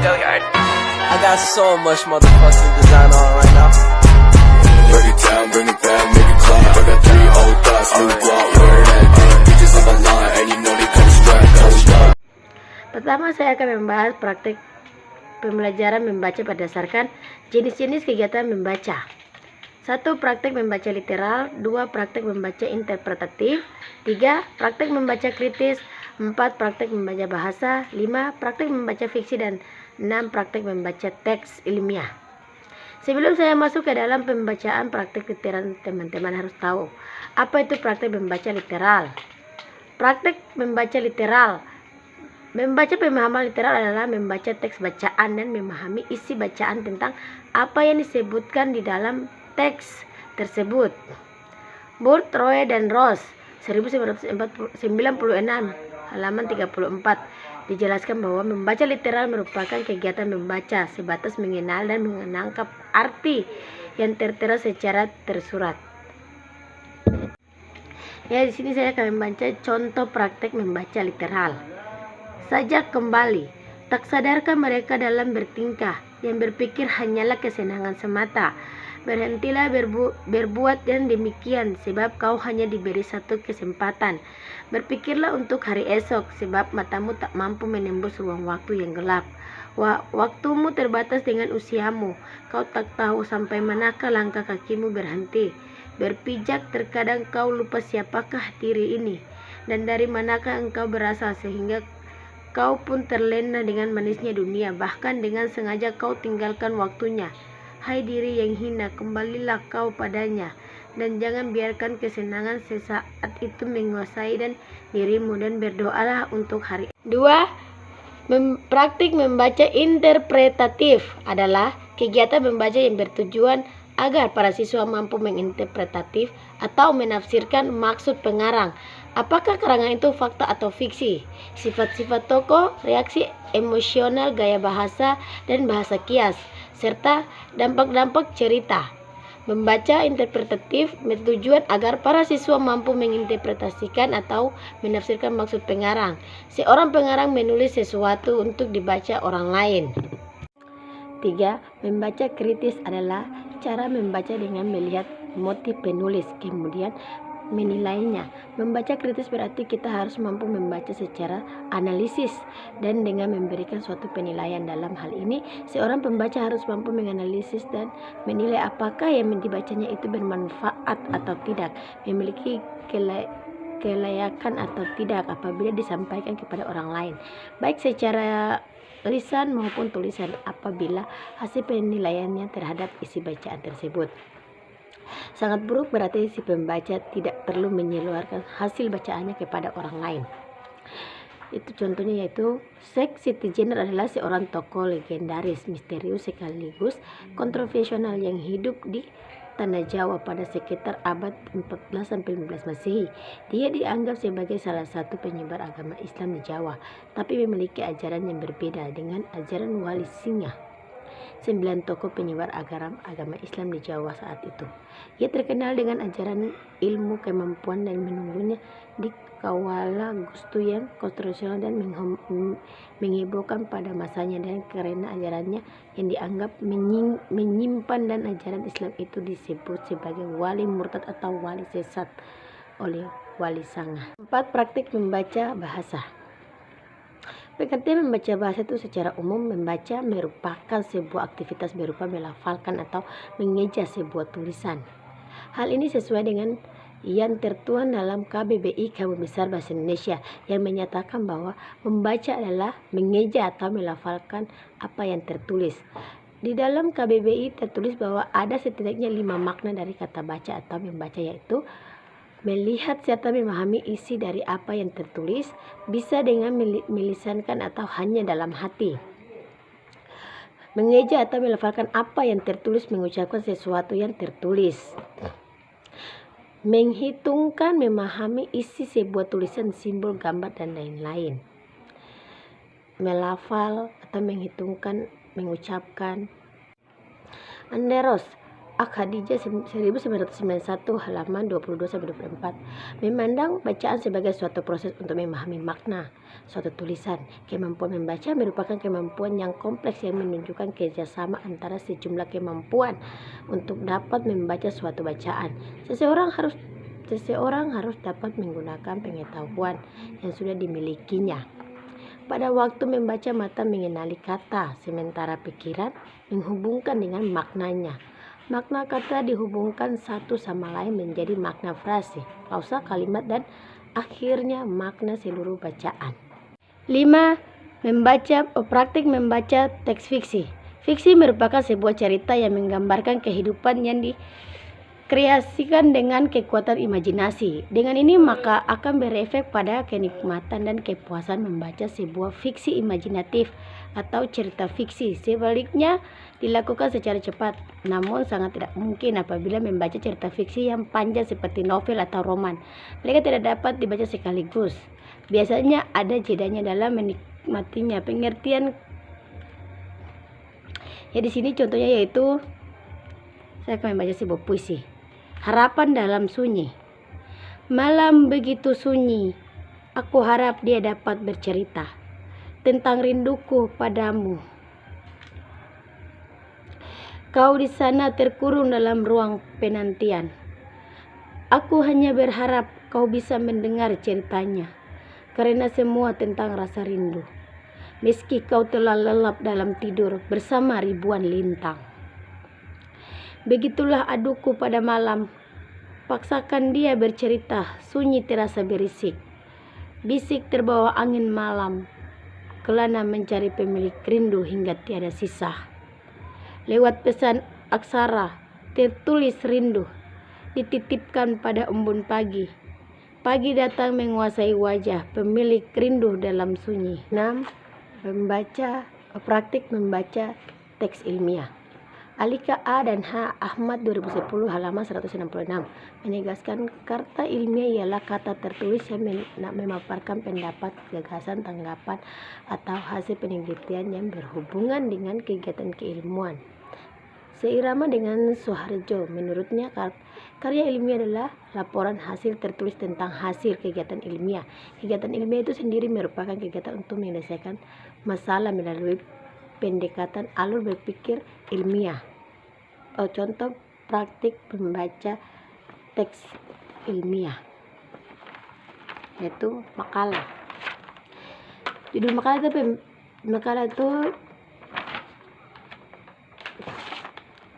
I got so much motherfucking design on right now. Break it down, bring it back, make it clap. I got 3 old thoughts, new block, where that bitches on my line, and you know they come strapped, hold up. Pertama, saya akan membahas praktik pembelajaran membaca berdasarkan jenis-jenis kegiatan membaca. 1. Praktik membaca literal. 2. Praktik membaca interpretatif. 3. Praktik membaca kritis. 4. Praktik membaca bahasa. 5. Praktik membaca fiksi. Dan 6. Praktik membaca teks ilmiah. Sebelum saya masuk ke dalam pembacaan praktik literal, teman-teman harus tahu apa itu praktik membaca literal. Praktik membaca literal. Membaca pemahaman literal adalah membaca teks bacaan dan memahami isi bacaan tentang apa yang disebutkan di dalam teks tersebut. Burt, Roy, dan Ross 1996 halaman 34 dijelaskan bahwa membaca literal merupakan kegiatan membaca sebatas mengenal dan menangkap arti yang tertera secara tersurat. Ya, di sini saya akan membaca contoh praktek membaca literal. Sajak kembali, tak sadarkan mereka dalam bertingkah, yang berpikir hanyalah kesenangan semata. Berhentilah berbuat yang demikian, sebab kau hanya diberi satu kesempatan. Berpikirlah untuk hari esok, sebab matamu tak mampu menembus ruang waktu yang gelap. Waktumu terbatas dengan usiamu, kau tak tahu sampai manakah langkah kakimu berhenti. Berpijak, terkadang kau lupa siapakah diri ini, dan dari manakah engkau berasal, sehingga kau pun terlena dengan manisnya dunia, bahkan dengan sengaja kau tinggalkan waktunya. Hai diri yang hina, kembalilah kau padanya, dan jangan biarkan kesenangan sesaat itu menguasai dan dirimu, dan berdoalah untuk hari. 2. Praktik membaca interpretatif adalah kegiatan membaca yang bertujuan agar para siswa mampu menginterpretatif atau menafsirkan maksud pengarang. Apakah karangan itu fakta atau fiksi? Sifat-sifat tokoh, reaksi emosional, gaya bahasa, dan bahasa kias, serta dampak-dampak cerita. Membaca interpretatif bertujuan agar para siswa mampu menginterpretasikan atau menafsirkan maksud pengarang. Seorang pengarang menulis sesuatu untuk dibaca orang lain. 3. Membaca kritis adalah cara membaca dengan melihat motif penulis, kemudian menilainya. Membaca kritis berarti kita harus mampu membaca secara analisis dan dengan memberikan suatu penilaian. Dalam hal ini, seorang pembaca harus mampu menganalisis dan menilai apakah yang dibacanya itu bermanfaat atau tidak, memiliki kelayakan atau tidak apabila disampaikan kepada orang lain, baik secara lisan maupun tulisan, apabila hasil penilaiannya terhadap isi bacaan tersebut sangat buruk, berarti si pembaca tidak perlu menyeluruhkan hasil bacaannya kepada orang lain. Itu contohnya, yaitu Zack Citizen adalah seorang tokoh legendaris, misterius sekaligus kontroversial yang hidup di Tanah Jawa pada sekitar abad 14-15 Masehi. Dia dianggap sebagai salah satu penyebar agama Islam di Jawa, tapi memiliki ajaran yang berbeda dengan ajaran Wali Singa, 9 tokoh penyebar agama Islam di Jawa saat itu. Ia terkenal dengan ajaran ilmu kemampuan dan menunggunya di Kawala Gustu yang kontroversial dan menghebohkan pada masanya, dan karena ajarannya yang dianggap menyimpan dan ajaran Islam itu disebut sebagai wali murtad atau wali sesat oleh Wali Sanga. 4. Praktik membaca bahasa. Pengertian membaca bahasa itu secara umum, membaca merupakan sebuah aktivitas berupa melafalkan atau mengeja sebuah tulisan. Hal ini sesuai dengan yang tertuang dalam KBBI, Kamus Besar Bahasa Indonesia, yang menyatakan bahwa membaca adalah mengeja atau melafalkan apa yang tertulis. Di dalam KBBI tertulis bahwa ada setidaknya 5 makna dari kata baca atau membaca, yaitu melihat serta memahami isi dari apa yang tertulis, bisa dengan melisankan atau hanya dalam hati. Mengeja atau melafalkan apa yang tertulis, mengucapkan sesuatu yang tertulis. Menghitungkan, memahami isi sebuah tulisan, simbol, gambar, dan lain-lain. Melafal atau menghitungkan, mengucapkan. Anderos Khadijah 1991 halaman 22-24. Memandang bacaan sebagai suatu proses untuk memahami makna suatu tulisan. Kemampuan membaca merupakan kemampuan yang kompleks yang menunjukkan kerjasama antara sejumlah kemampuan untuk dapat membaca suatu bacaan. Seseorang harus dapat menggunakan pengetahuan yang sudah dimilikinya. Pada waktu membaca, mata mengenali kata, sementara pikiran menghubungkan dengan maknanya. Makna kata dihubungkan satu sama lain menjadi makna frase, klausa, kalimat, dan akhirnya makna seluruh bacaan. 5. Praktik membaca teks fiksi. Fiksi merupakan sebuah cerita yang menggambarkan kehidupan yang dikreasikan dengan kekuatan imajinasi. Dengan ini maka akan berefek pada kenikmatan dan kepuasan membaca sebuah fiksi imajinatif atau cerita fiksi. Sebaliknya dilakukan secara cepat, namun sangat tidak mungkin apabila membaca cerita fiksi yang panjang seperti novel atau roman. Mereka tidak dapat dibaca sekaligus. Biasanya ada jedanya dalam menikmatinya. Pengertian ya di sini contohnya yaitu saya akan membaca sebuah puisi. Harapan dalam sunyi. Malam begitu sunyi, aku harap dia dapat bercerita tentang rinduku padamu. Kau di sana terkurung dalam ruang penantian. Aku hanya berharap kau bisa mendengar ceritanya, karena semua tentang rasa rindu. Meski kau telah lelap dalam tidur bersama ribuan lintang. Begitulah aduku pada malam. Paksakan dia bercerita, sunyi terasa berisik. Bisik terbawa angin malam. Kelana mencari pemilik rindu hingga tiada sisa. Lewat pesan aksara tertulis rindu, dititipkan pada embun pagi. Pagi datang menguasai wajah pemilik rindu dalam sunyi. 6. Praktik membaca teks ilmiah. Alika A dan H. Ahmad 2010 halaman 166 menegaskan kata ilmiah ialah kata tertulis yang memaparkan pendapat, gagasan, tanggapan, atau hasil penelitian yang berhubungan dengan kegiatan keilmuan. Seirama dengan Soeharjo, menurutnya karya ilmiah adalah laporan hasil tertulis tentang hasil kegiatan ilmiah. Kegiatan ilmiah itu sendiri merupakan kegiatan untuk menyelesaikan masalah melalui pendekatan alur berpikir ilmiah. Contoh praktik membaca teks ilmiah yaitu makalah. Judul makalah itu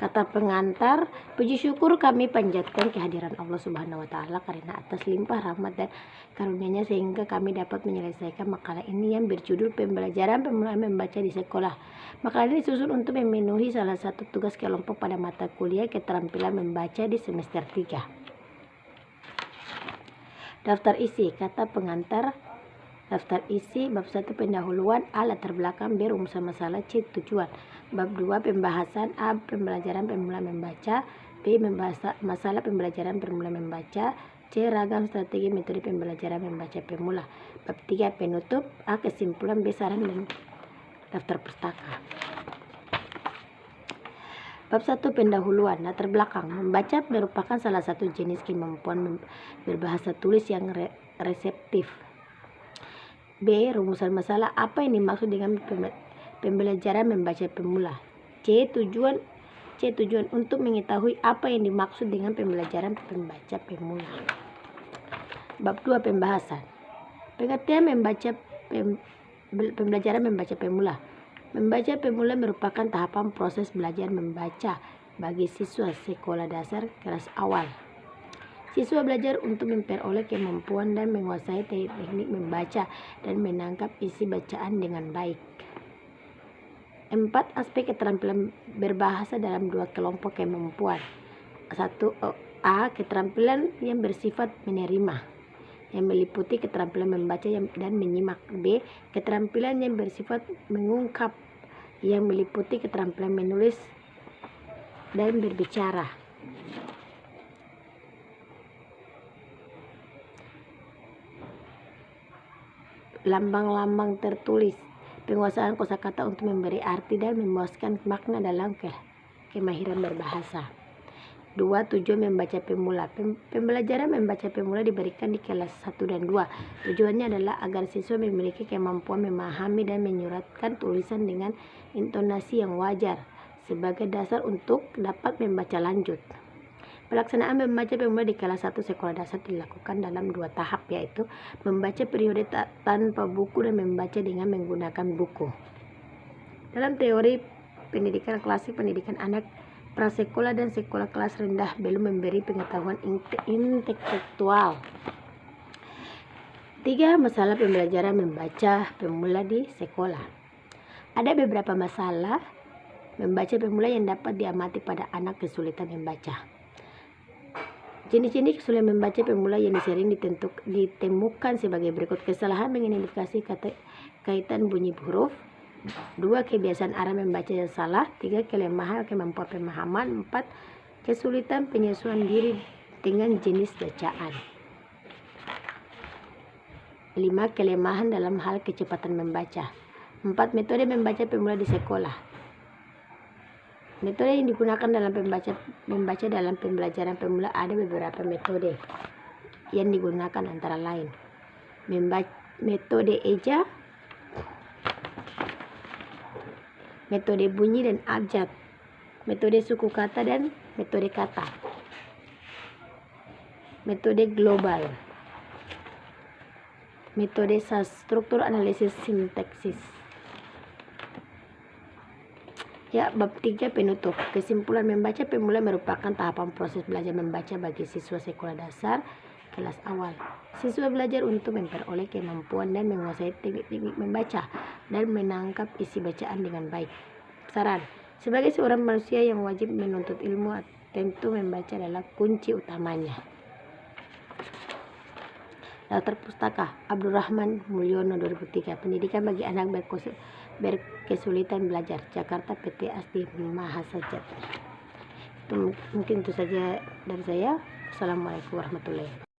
kata pengantar. Puji syukur kami panjatkan kehadiran Allah Subhanahu wa Ta'ala karena atas limpah rahmat dan karunia-Nya sehingga kami dapat menyelesaikan makalah ini yang berjudul Pembelajaran Pemula Membaca di Sekolah. Makalah ini disusun untuk memenuhi salah satu tugas kelompok pada mata kuliah keterampilan membaca di semester 3. Daftar isi kata pengantar. Daftar isi bab 1 pendahuluan, A latar belakang, B rumusan masalah, C tujuan. Bab 2 pembahasan, A pembelajaran pemula membaca, B masalah pembelajaran pemula membaca, C ragam strategi metode pembelajaran membaca pemula. Bab 3 penutup, A kesimpulan, B saran dan daftar pustaka. Bab 1 pendahuluan, latar belakang. Membaca merupakan salah satu jenis kemampuan berbahasa tulis yang reseptif. B. Rumusan masalah, apa yang dimaksud dengan pembelajaran membaca pemula. C. Tujuan untuk mengetahui apa yang dimaksud dengan pembelajaran membaca pemula. Bab 2 pembahasan. Pengertian pembelajaran membaca pemula. Membaca pemula merupakan tahapan proses belajar membaca bagi siswa sekolah dasar kelas awal. Siswa belajar untuk memperoleh kemampuan dan menguasai teknik membaca dan menangkap isi bacaan dengan baik. 4 aspek keterampilan berbahasa dalam 2 kelompok kemampuan. 1. A. Keterampilan yang bersifat menerima, yang meliputi keterampilan membaca dan menyimak. B. Keterampilan yang bersifat mengungkap, yang meliputi keterampilan menulis dan berbicara. Lambang-lambang tertulis, penguasaan kosakata untuk memberi arti dan memuaskan makna dalam kemahiran berbahasa. 2. Tujuan membaca pemula. Pembelajaran membaca pemula diberikan di kelas 1 dan 2. Tujuannya adalah agar siswa memiliki kemampuan memahami dan menyuratkan tulisan dengan intonasi yang wajar sebagai dasar untuk dapat membaca lanjut. Pelaksanaan membaca pemula di kelas 1 sekolah dasar dilakukan dalam 2 tahap, yaitu membaca periode tanpa buku dan membaca dengan menggunakan buku. Dalam teori pendidikan klasik, pendidikan anak prasekolah dan sekolah kelas rendah belum memberi pengetahuan intelektual. 3. Masalah pembelajaran membaca pemula di sekolah. Ada beberapa masalah membaca pemula yang dapat diamati pada anak kesulitan membaca. Jenis-jenis kesulitan membaca pemula yang sering ditemukan sebagai berikut: kesalahan mengidentifikasi kaitan bunyi huruf, 2. Kebiasaan arah membaca yang salah, 3. Kelemahan kemampuan pemahaman, 4. Kesulitan penyesuaian diri dengan jenis bacaan, 5. Kelemahan dalam hal kecepatan membaca. 4. Metode membaca pemula di sekolah. Metode yang digunakan dalam membaca dalam pembelajaran pemula. Ada beberapa metode yang digunakan, antara lain metode eja, metode bunyi dan abjad, metode suku kata dan metode kata, metode global, metode struktur analisis sintaksis. Ya, bab 3 penutup. Kesimpulan, membaca pemula merupakan tahapan proses belajar membaca bagi siswa sekolah dasar kelas awal. Siswa belajar untuk memperoleh kemampuan dan menguasai teknik-teknik membaca dan menangkap isi bacaan dengan baik. Saran, sebagai seorang manusia yang wajib menuntut ilmu, tentu membaca adalah kunci utamanya. Daftar Pustaka Abdurrahman Mulyono 2003. Pendidikan bagi anak berkesulitan belajar, Jakarta, PT Asti Mahasajat. Mungkin itu saja dari saya. Assalamualaikum warahmatullahi wabarakatuh.